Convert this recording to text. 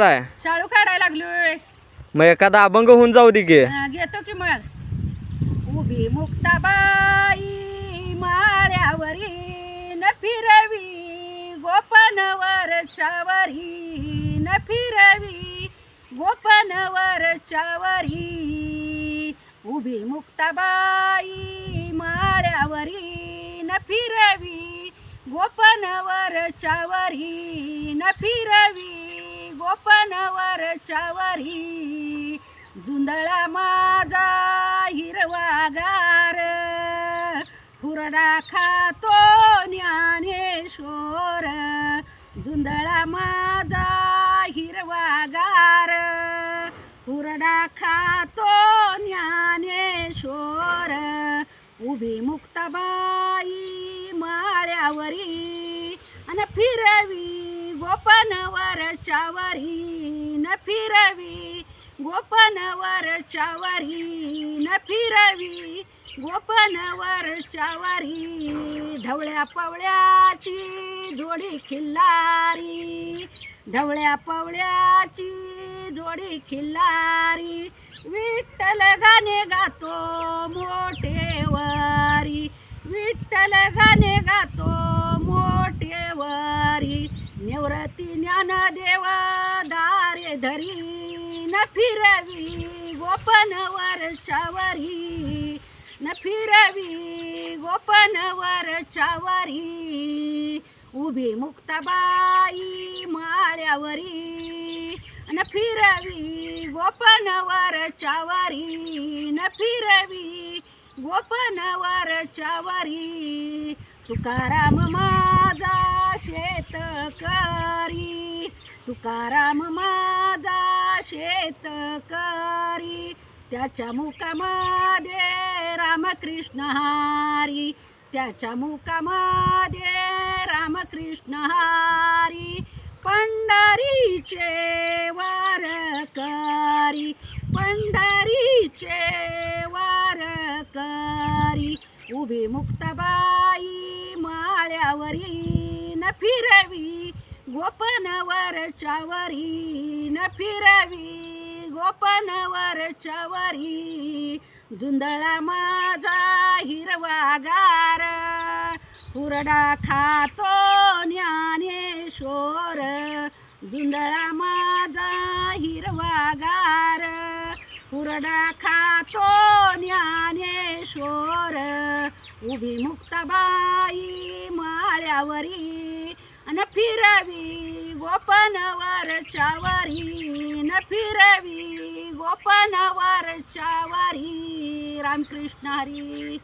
काढताय? शाळू काढायला लागलोय. मग एखादा अभंग होऊन जाऊ दे की. घेतो की मग. उभी मुक्ताबाई माळ्यावरी न फिरवी गोपनवरच्यावरी न फिरवी गोपनवरच्यावरी. उभी मुक्ताबाई माळ्यावरी न फिरवी गोपनवरच्यावरी न फिरवी गोपनवरच्यावरी. जुंधळा माझा हिरवागार हुरडा खातो ज्ञानेश्वर. जुंधळा माझा हिरवागार हुरडा खातो ज्ञानेश्वर. उभी मुक्ताबाई माळ्यावरी न फिरवी गोपनवरच्यावरी न फिरवी गोपनवरच्यावरी न फिरवी गोपनवरच्यावरी. ढवळ्या पवळ्याची जोडी खिल्लारी ढवळ्या पवळ्याची जोडी खिल्लारी. विठ्ठल गाणे गातो मोठेवरी विठ्ठल गाणे गातो मोठेवरी. निवृत्ती ज्ञानदेव दारे धरी न फिरवी गोपनवरच्यावरी न फिरवी गोपनवरच्यावरी. उभी मुक्ताबाई माळ्यावरी न फिरवी गोपनवरच्यावरी न फिरवी गोपनवरच्यावरी. तुकाराम माझा शेतकरी तुकाराम माझा शेतकरी. त्याच्या मुखामध्ये रामकृष्ण हरी त्याच्या मुखामध्ये रामकृष्ण हरी. पंढरीचे वारकरी पंढरीचे वारकरी. उभी मुक्ताबाई माळ्यावरी न फिरवी गोपनवरच्यावरी न फिरवी गोपनवरच्यावरी. जुंधळा माझा हिरवागार हुरडा खातो ज्ञानेश्वर. जुंधळा माझा हिरवागार हुरडा खातो ज्ञानेश्वर. उभी मुक्ताबाई माळ्यावरी न फिरवी गोपनवरच्यावरी न फिरवी गोपनवरच्यावरी. रामकृष्ण हरी.